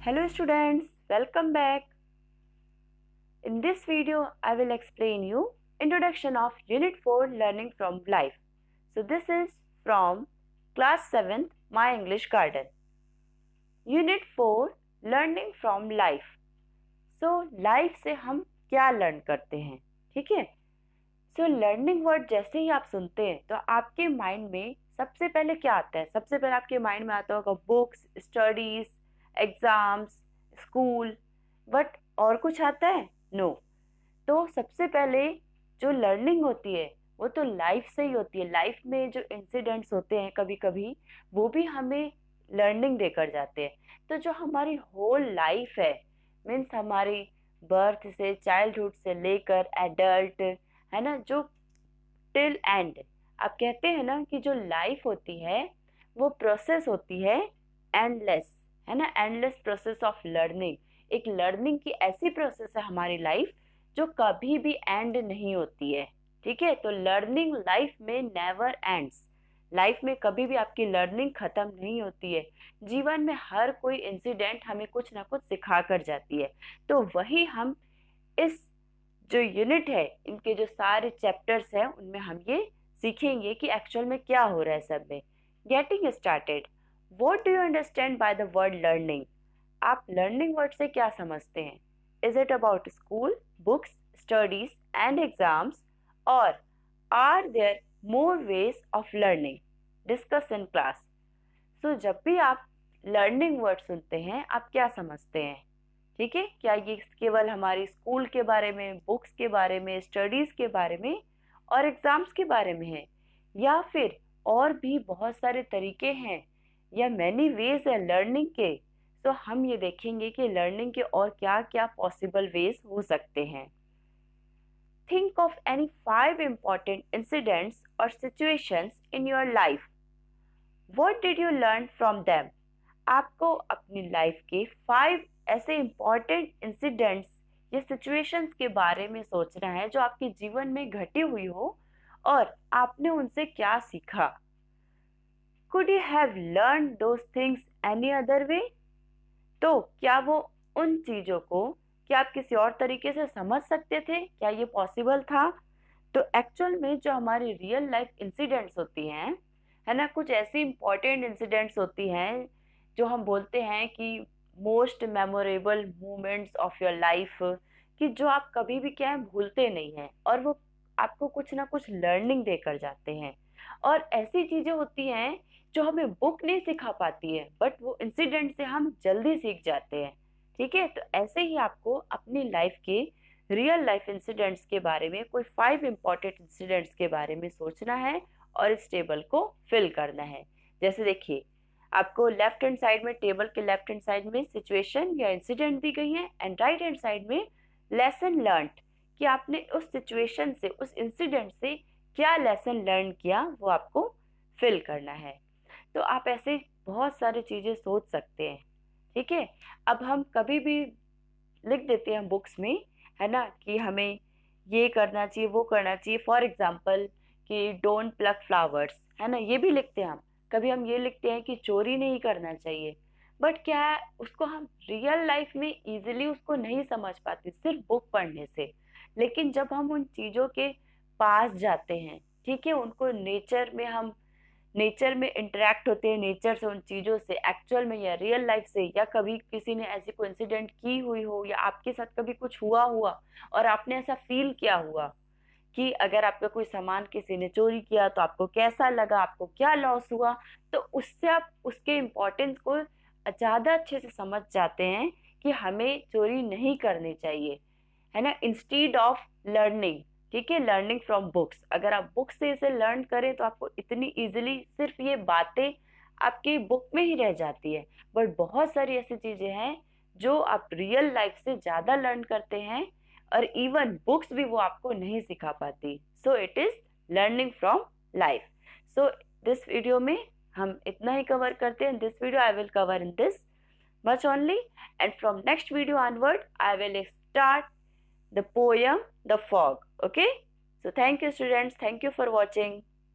Hello students, welcome back. In this video, I will explain you Introduction of Unit 4 Learning from Life. So this is from Class 7th My English Garden. Unit 4 Learning from Life. So life से हम क्या learn करते हैं, ठीक है? So learning word जैसे ही आप सुनते हैं तो आपके माइंड में सबसे पहले क्या आता है? सबसे पहले आपके माइंड में आता होगा books, studies, exams, school, but और कुछ आता है? नो। तो सबसे पहले जो लर्निंग होती है वो तो लाइफ से ही होती है. लाइफ में जो इंसिडेंट्स होते हैं कभी कभी वो भी हमें लर्निंग देकर जाते हैं. तो जो हमारी होल लाइफ है, मीन्स हमारी बर्थ से, चाइल्डहुड से लेकर एडल्ट, है ना, जो टिल एंड, आप कहते हैं ना कि जो लाइफ होती है वो प्रोसेस होती है एंडलेस, है ना, एंडलेस प्रोसेस ऑफ लर्निंग. एक लर्निंग की ऐसी प्रोसेस है हमारी लाइफ जो कभी भी एंड नहीं होती है, ठीक है? तो लर्निंग लाइफ में नेवर एंड्स. लाइफ में कभी भी आपकी लर्निंग खत्म नहीं होती है. जीवन में हर कोई इंसिडेंट हमें कुछ ना कुछ सिखा कर जाती है. तो वही हम इस जो यूनिट है, इनके जो सारे चैप्टर्स हैं उनमें हम ये सीखेंगे कि एक्चुअल में क्या हो रहा है सब में. Getting started. What do you understand by the word learning? आप लर्निंग वर्ड से क्या समझते हैं? Is it about school, books, studies and exams, और are there more ways of learning? Discuss in class. So जब भी आप लर्निंग वर्ड सुनते हैं आप क्या समझते हैं, ठीक है? क्या ये केवल हमारी स्कूल के बारे में, बुक्स के बारे में, स्टडीज के बारे में और एग्जाम्स के बारे में है, या फिर और भी बहुत सारे तरीके हैं या मैनी वेज है लर्निंग के? तो हम ये देखेंगे कि लर्निंग के और क्या क्या पॉसिबल वेज हो सकते हैं. Think of any 5 important incidents or situations in your life. What did you learn from them? आपको अपनी लाइफ के 5 ऐसे इम्पॉर्टेंट इंसिडेंट्स या सिचुएशंस के बारे में सोचना है जो आपके जीवन में घटी हुई हो और आपने उनसे क्या सीखा. Could you have learned those things any other way? तो क्या वो उन चीजों को क्या आप किसी और तरीके से समझ सकते थे? क्या ये पॉसिबल था? तो एक्चुअल में जो हमारी रियल लाइफ इंसिडेंट्स होती हैं, है ना, कुछ ऐसी इंपॉर्टेंट इंसिडेंट्स होती हैं जो हम बोलते हैं कि most memorable moments of your life, कि जो आप कभी भी क्या है भूलते नहीं हैं और वो आपको कुछ ना कुछ लर्निंग देकर जाते हैं. और ऐसी चीजें होती हैं जो हमें बुक नहीं सिखा पाती है, बट वो इंसिडेंट से हम जल्दी सीख जाते हैं, ठीक है? तो ऐसे ही आपको अपनी लाइफ के रियल लाइफ इंसिडेंट्स के बारे में कोई 5 इंपॉर्टेंट इंसिडेंट्स के बारे में सोचना है और इस टेबल को फिल करना है. जैसे देखिए, आपको लेफ्ट हैंड साइड में, टेबल के लेफ्ट हैंड साइड में सिचुएशन या इंसिडेंट दी गई है एंड राइट हैंड साइड में लेसन लर्नड, कि आपने उस सिचुएशन से, उस इंसिडेंट से क्या लेसन लर्न किया, वो आपको फिल करना है. तो आप ऐसे बहुत सारी चीजें सोच सकते हैं, ठीक है? अब हम कभी भी लिख देते हैं बुक्स में, है ना, कि हमें ये करना चाहिए, वो करना चाहिए. फॉर एग्जाम्पल कि डोंट प्लक फ्लावर्स, है ना, ये भी लिखते हैं हम. कभी हम ये लिखते हैं कि चोरी नहीं करना चाहिए, बट क्या है, उसको हम रियल लाइफ में इजीली उसको नहीं समझ पाते सिर्फ बुक पढ़ने से. लेकिन जब हम उन चीज़ों के पास जाते हैं, ठीक है, उनको नेचर में इंटरेक्ट होते हैं, नेचर से, उन चीज़ों से, एक्चुअल में या रियल लाइफ से, या कभी किसी ने ऐसी कोई इंसिडेंट की हुई हो या आपके साथ कभी कुछ हुआ और आपने ऐसा फील किया हुआ कि अगर आपका कोई सामान किसी ने चोरी किया तो आपको कैसा लगा, आपको क्या लॉस हुआ, तो उससे आप उसके इम्पोर्टेंस को ज़्यादा अच्छे से समझ जाते हैं कि हमें चोरी नहीं करनी चाहिए, है ना, इंस्टीड ऑफ लर्निंग, ठीक है, लर्निंग फ्रॉम बुक्स. अगर आप बुक से इसे लर्न करें तो आपको इतनी इजीली सिर्फ ये बातें आपकी बुक में ही रह जाती है, बट बहुत सारी ऐसी चीजें हैं जो आप रियल लाइफ से ज्यादा लर्न करते हैं और इवन बुक्स भी वो आपको नहीं सिखा पाती. So it is learning from life. So this video में हम इतना ही कवर करते हैं. This video I will cover in this much only, and from next video onward I will start the poem The Fog. Okay, so thank you students, thank you for watching.